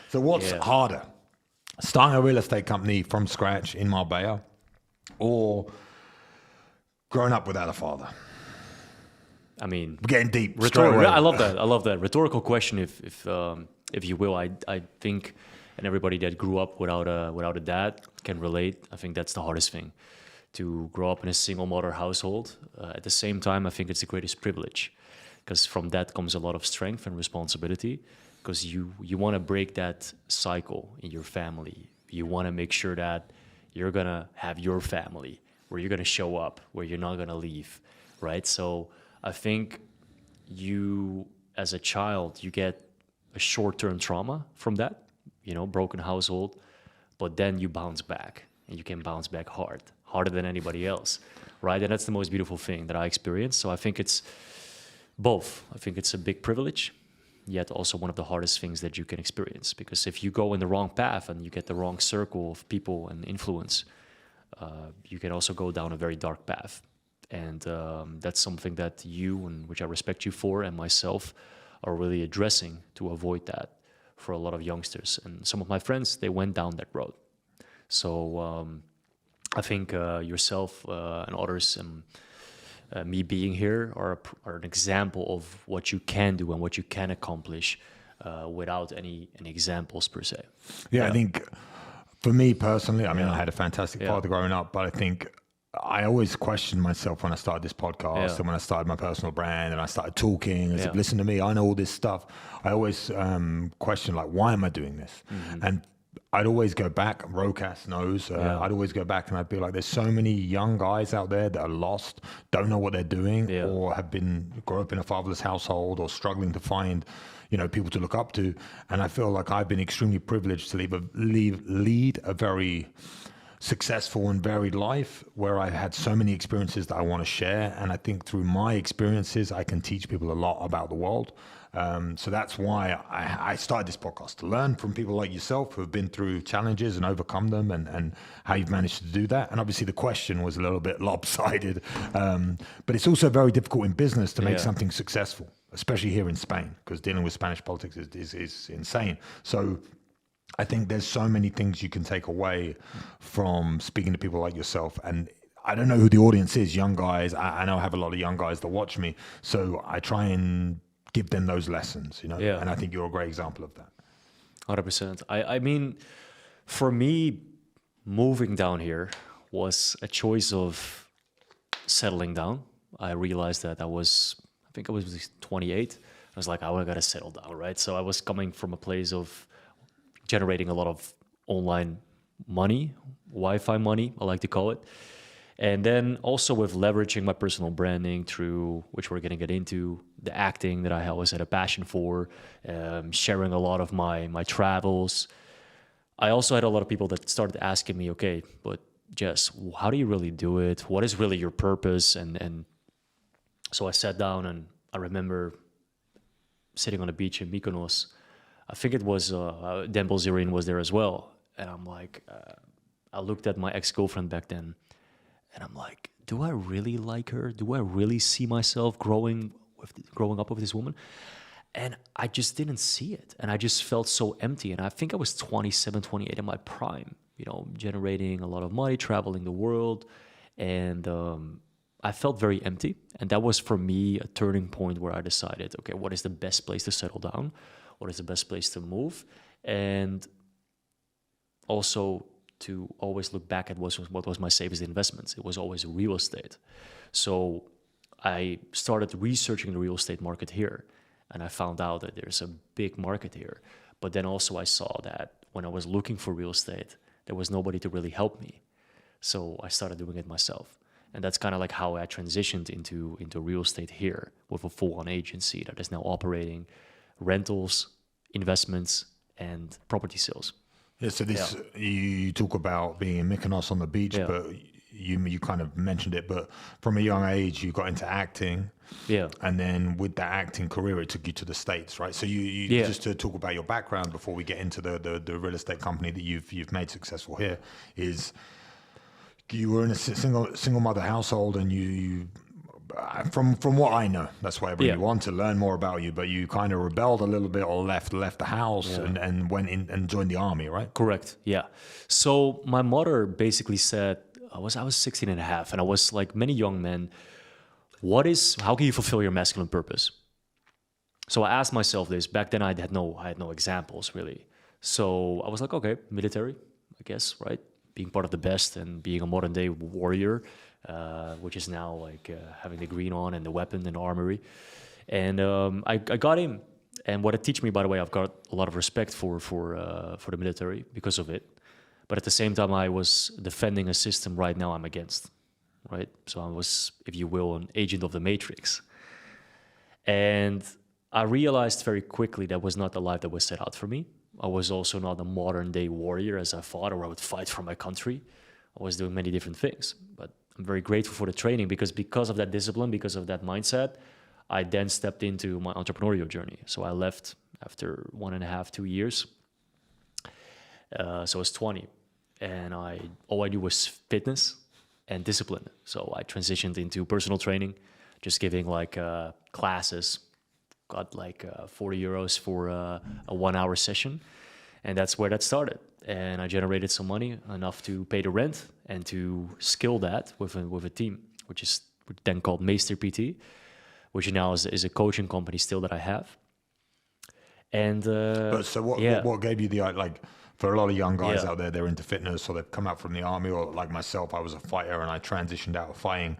So what's harder? Starting a real estate company from scratch in Marbella or growing up without a father? I mean, We're getting deep. I love that. I love that rhetorical question, if you will. I think, and everybody that grew up without a dad can relate. I think that's the hardest thing, to grow up in a single mother household. At the same time, I think it's the greatest privilege, because from that comes a lot of strength and responsibility. Because you want to break that cycle in your family. You want to make sure that you're gonna have your family where you're gonna show up, where you're not gonna leave, right? So I think you, as a child, you get a short-term trauma from that, broken household, but then you bounce back, and you can bounce back harder than anybody else, right? And that's the most beautiful thing that I experienced. So I think it's both. I think it's a big privilege, yet also one of the hardest things that you can experience. Because if you go in the wrong path and you get the wrong circle of people and influence, you can also go down a very dark path. And that's something that you, and which I respect you for, and myself are really addressing to avoid that for a lot of youngsters. And some of my friends, they went down that road. So I think yourself and others and me being here are an example of what you can do and what you can accomplish without any examples per se. Yeah, I think for me personally, I mean, I had a fantastic father growing up, but I think I always questioned myself when I started this podcast and when I started my personal brand and I started talking. I said, listen to me, I know all this stuff. I always questioned, like, why am I doing this? Mm-hmm. And I'd always go back, Rocas knows, I'd always go back and I'd be like, there's so many young guys out there that are lost, don't know what they're doing, or have grown up in a fatherless household or struggling to find, people to look up to. And I feel like I've been extremely privileged to lead a very successful and varied life where I've had so many experiences that I want to share. And I think through my experiences, I can teach people a lot about the world. So that's why I started this podcast, to learn from people like yourself who have been through challenges and overcome them, and how you've managed to do that. And obviously the question was a little bit lopsided, but it's also very difficult in business to make something successful, especially here in Spain, because dealing with Spanish politics is insane. So I think there's so many things you can take away from speaking to people like yourself. And I don't know who the audience is, young guys. I know I have a lot of young guys that watch me. So I try and give them those lessons, and I think you're a great example of that. 100%. I mean, for me, moving down here was a choice of settling down. I realized that I think I was 28. I was like, I got to settle down, right? So I was coming from a place of generating a lot of online money, Wi-Fi money, I like to call it. And then also with leveraging my personal branding through, which we're going to get into, the acting that I always had a passion for, sharing a lot of my travels. I also had a lot of people that started asking me, okay, but Jess, how do you really do it? What is really your purpose? And so I sat down, and I remember sitting on the beach in Mykonos. I think it was Dembel Zirin was there as well. And I'm like, I looked at my ex-girlfriend back then, and I'm like, do I really like her? Do I really see myself growing up with this woman? And I just didn't see it. And I just felt so empty. And I think I was 27, 28 in my prime, generating a lot of money, traveling the world. And I felt very empty. And that was for me a turning point where I decided, okay, what is the best place to settle down? What is the best place to move? And also to always look back at what was my safest investments. It was always real estate. So I started researching the real estate market here, and I found out that there's a big market here. But then also I saw that when I was looking for real estate, there was nobody to really help me. So I started doing it myself. And that's kind of like how I transitioned into real estate here, with a full-on agency that is now operating rentals, investments, and property sales. Yeah, so you talk about being in Mykonos on the beach, but you kind of mentioned it, but from a young age, you got into acting. Yeah. And then with that acting career, it took you to the States, right? So you just to talk about your background before we get into the real estate company that you've made successful here, is you were in a single mother household, and you from what I know, that's why I really want to learn more about you. But you kind of rebelled a little bit, or left the house and went in and joined the army, right? Correct. Yeah. So my mother basically said, I was 16 and a half, and I was like many young men, how can you fulfill your masculine purpose? So I asked myself this. Back then I had no examples really. So I was like, okay, military, I guess, right? Being part of the best and being a modern day warrior, which is now like having the green on and the weapon and the armory. And I got in. And what it teach me, by the way, I've got a lot of respect for the military because of it. But at the same time, I was defending a system right now I'm against, right? So I was, if you will, an agent of the matrix. And I realized very quickly that was not the life that was set out for me. I was also not a modern day warrior as I thought, or I would fight for my country. I was doing many different things. But I'm very grateful for the training because of that discipline, because of that mindset, I then stepped into my entrepreneurial journey. So I left after 1.5, 2 years. So I was 20. And all I knew was fitness and discipline. So I transitioned into personal training, just giving like classes, got like 40 euros for a 1 hour session. And that's where that started. And I generated some money, enough to pay the rent and to skill that with a team, which is then called Meester PT, which now is a coaching company still that I have. And but so what gave you the, like, for a lot of young guys out there, they're into fitness, or they've come out from the army, or like myself, I was a fighter and I transitioned out of fighting.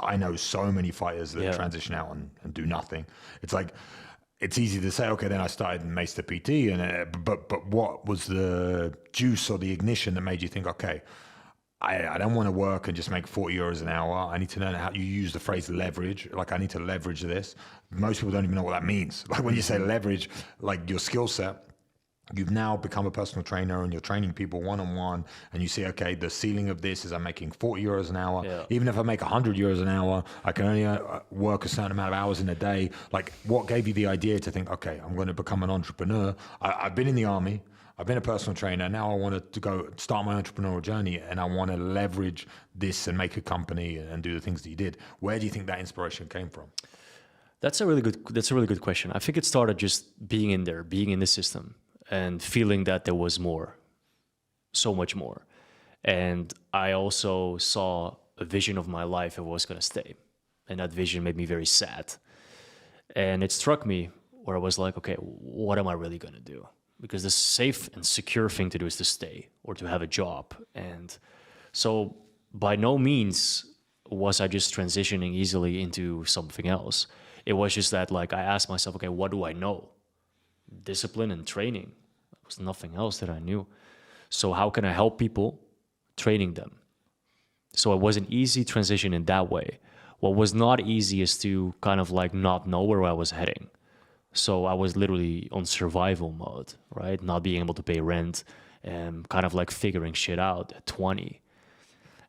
I know so many fighters that transition out and do nothing. It's like, it's easy to say, okay, then I started in Meester PT, but what was the juice or the ignition that made you think, okay, I don't want to work and just make 40 euros an hour. I need to learn how you use the phrase leverage. Like, I need to leverage this. Most people don't even know what that means. Like, when you say leverage, like your skill set, you've now become a personal trainer and you're training people one-on-one, and you see, okay, the ceiling of this is I'm making 40 euros an hour. Yeah. Even if I make 100 euros an hour, I can only work a certain amount of hours in a day. Like, what gave you the idea to think, okay, I'm going to become an entrepreneur? I've been in the army. I've been a personal trainer. Now I wanted to go start my entrepreneurial journey, and I want to leverage this and make a company and do the things that you did. Where do you think that inspiration came from? That's a really good question. I think it started just being in there, being in the system, and feeling that there was more, so much more. And I also saw a vision of my life that was going to stay. And that vision made me very sad. And it struck me where I was like, okay, what am I really going to do? Because the safe and secure thing to do is to stay or to have a job. And so by no means was I just transitioning easily into something else. It was just that, like, I asked myself, okay, what do I know? Discipline and training. There was nothing else that I knew. So how can I help people? Training them. So it was an easy transition in that way. What was not easy is to kind of like not know where I was heading. So I was literally on survival mode, right? Not being able to pay rent and kind of like figuring shit out at 20.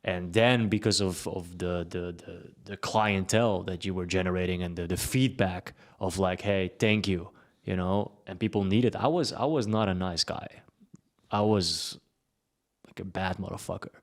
And then because of the clientele that you were generating and the feedback of like, hey, thank you, you know, and people needed. I was not a nice guy. I was like a bad motherfucker.